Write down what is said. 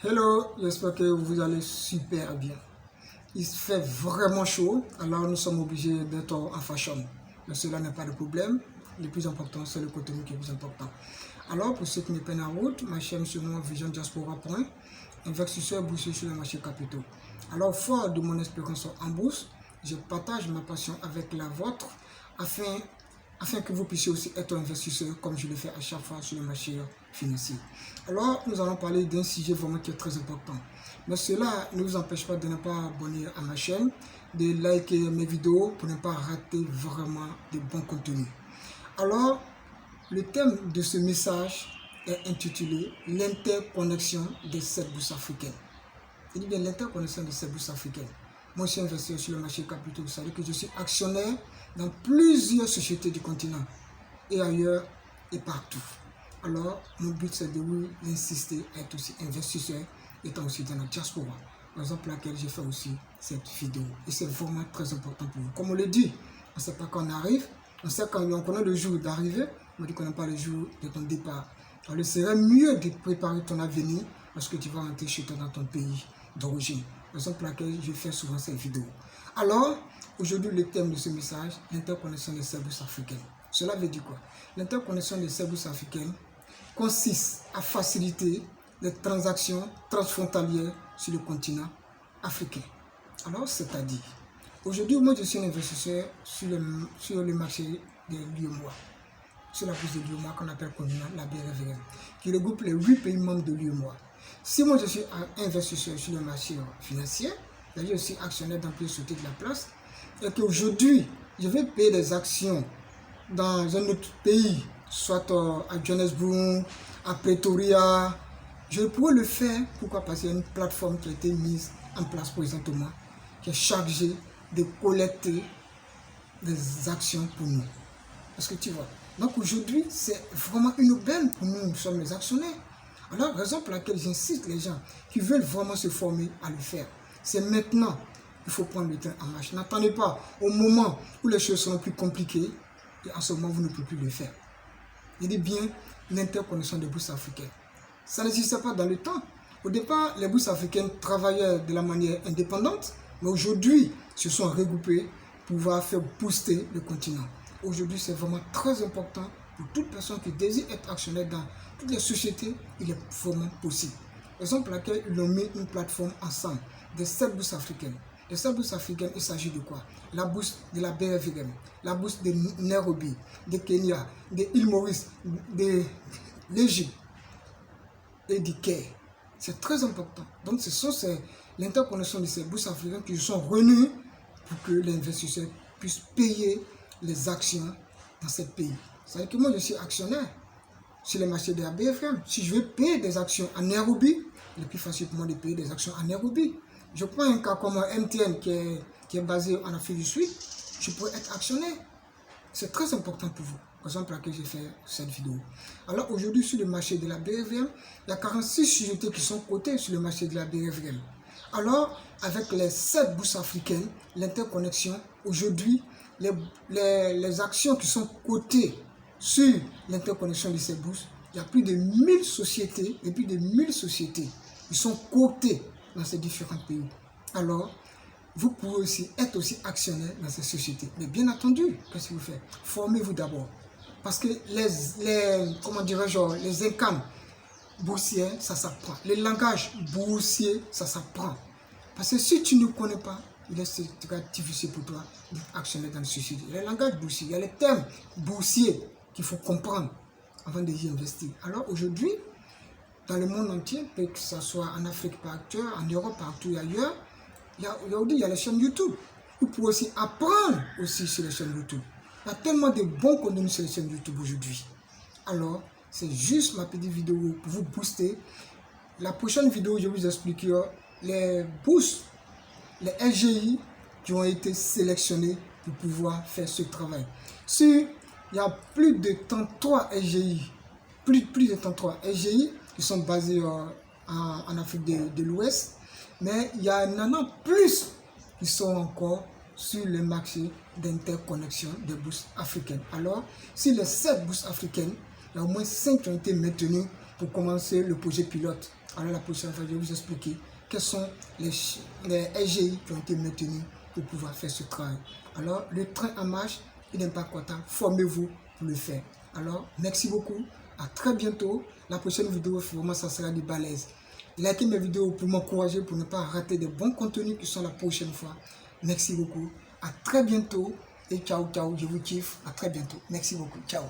Hello, j'espère que vous allez super bien. Il fait vraiment chaud, alors nous sommes obligés d'être en fashion. Mais cela n'est pas de problème. Le plus important, c'est le contenu qui est plus important. Alors, pour ceux qui me prennent en route, ma chaîne se nomme Vision Diaspora. Investisseur boursier sur les marchés capitaux. Alors, fort de mon expérience en bourse, je partage ma passion avec la vôtre afin que vous puissiez aussi être investisseur comme je le fais à chaque fois sur le marché financier. Alors, nous allons parler d'un sujet vraiment qui est très important. Mais cela ne vous empêche pas de ne pas abonner à ma chaîne, de liker mes vidéos pour ne pas rater vraiment de bons contenus. Alors, le thème de ce message est intitulé « L'interconnexion des 7 bourses africaines ». Je dis bien l'interconnexion des 7 bourses africaines. Moi, je suis investisseur sur le marché capitaux. Vous savez que je suis actionnaire dans plusieurs sociétés du continent et ailleurs et partout. Alors, mon but, c'est de vous insister à être aussi investisseur, étant aussi dans la diaspora. Raison pour laquelle j'ai fait aussi cette vidéo. Et c'est vraiment très important pour vous. Comme on le dit, on ne sait pas quand on arrive, on sait quand on connaît le jour d'arrivée, mais on ne connaît pas le jour de ton départ. Alors, il serait mieux de préparer ton avenir lorsque tu vas rentrer chez toi dans ton pays d'origine. Raison pour laquelle je fais souvent cette vidéo. Alors, aujourd'hui, le thème de ce message, l'interconnexion des 7 bourses africaines. Cela veut dire quoi? L'interconnexion des 7 bourses africaines consiste à faciliter les transactions transfrontalières sur le continent africain. Alors, c'est-à-dire, aujourd'hui, moi, je suis un investisseur sur le marché de l'UEMOA, sur la bourse de l'UEMOA qu'on appelle communément la BRVM, qui regroupe les 8 pays membres de l'UEMOA. Si moi, je suis un investisseur sur le marché financier, c'est-à-dire aussi actionnaire dans plusieurs sociétés de la place, et qu'aujourd'hui, je vais payer des actions dans un autre pays, soit à Johannesburg, à Pretoria, je pourrais le faire. Pourquoi? Parce qu'il y a une plateforme qui a été mise en place présentement, qui est chargée de collecter des actions pour nous. Parce que tu vois, donc aujourd'hui, c'est vraiment une aubaine pour nous, nous sommes les actionnaires. Alors, raison pour laquelle j'insiste les gens qui veulent vraiment se former à le faire. C'est maintenant qu'il faut prendre le temps en marche. N'attendez pas au moment où les choses seront plus compliquées et en ce moment, vous ne pouvez plus le faire. Il dit bien l'interconnexion des bourses africaines. Ça n'existait pas dans le temps. Au départ, les bourses africaines travaillaient de la manière indépendante, mais aujourd'hui, se sont regroupées pour pouvoir faire booster le continent. Aujourd'hui, c'est vraiment très important pour toute personne qui désire être actionnaire dans toutes les sociétés, il est vraiment possible. Raison pour laquelle ils ont mis une plateforme ensemble des 7 bourses africaines. Les 7 bourses africaines, il s'agit de quoi? La bourse de la BRVM, la bourse de Nairobi, de Kenya, de l'île Maurice, de l'Égypte et du Caire. C'est très important. Donc, ce sont l'interconnexion de ces bourses africaines qui sont revenues pour que les investisseurs puissent payer les actions dans ces pays. C'est-à-dire que moi, je suis actionnaire sur les marchés de la BFM. Si je veux payer des actions en Nairobi, il est plus facile pour moi de payer des actions en Nairobi. Je prends un cas comme MTN qui est basé en Afrique du Sud, je pourrais être actionnaire. C'est très important pour vous. Raison pour laquelle j'ai fait cette vidéo. Alors aujourd'hui, sur le marché de la BRVM, il y a 46 sociétés qui sont cotées sur le marché de la BRVM. Alors, avec les 7 bourses africaines, l'interconnexion, aujourd'hui, les actions qui sont cotées sur l'interconnexion de ces bourses, il y a plus de 1000 sociétés, et plus de 1000 sociétés qui sont cotées dans ces différents pays. Alors, vous pouvez aussi être aussi actionnaire dans ces sociétés. Mais bien entendu, qu'est-ce que vous faites? Formez-vous d'abord. Parce que comment dirais-je, les incames boursiers, ça s'apprend. Les langages boursiers, ça s'apprend. Parce que si tu ne connais pas, il est difficile pour toi d'être actionnaire dans une société. Les langages boursiers, il y a les termes boursiers qu'il faut comprendre avant d'y investir. Alors aujourd'hui, dans le monde entier, que ce soit en Afrique par ailleurs, en Europe partout et ailleurs, il y a les chaînes YouTube. Vous pouvez aussi apprendre aussi sur les chaînes YouTube. Il y a tellement de bons contenus sur les chaînes YouTube aujourd'hui. Alors, c'est juste ma petite vidéo pour vous booster. La prochaine vidéo, je vais vous expliquer les bourses, les LGI qui ont été sélectionnés pour pouvoir faire ce travail. Il y a plus de 33 LGI, plus de 33 LGI qui sont basés en Afrique de l'Ouest, mais il y en a plus qui sont encore sur le marché d'interconnexion des bourses africaines. Alors, sur les 7 bourses africaines, il y a au moins 5 qui ont été maintenues pour commencer le projet pilote. Alors la prochaine fois, je vais vous expliquer quels sont les SGI qui ont été maintenus pour pouvoir faire ce travail. Alors, le train en marche, il n'est pas content. Formez-vous pour le faire. Alors, merci beaucoup. À très bientôt. La prochaine vidéo, vraiment, ça sera du balèze. Likez mes vidéos pour m'encourager, pour ne pas rater de bons contenus qui sont la prochaine fois. Merci beaucoup. À très bientôt. Et ciao, ciao. Je vous kiffe. À très bientôt. Merci beaucoup. Ciao.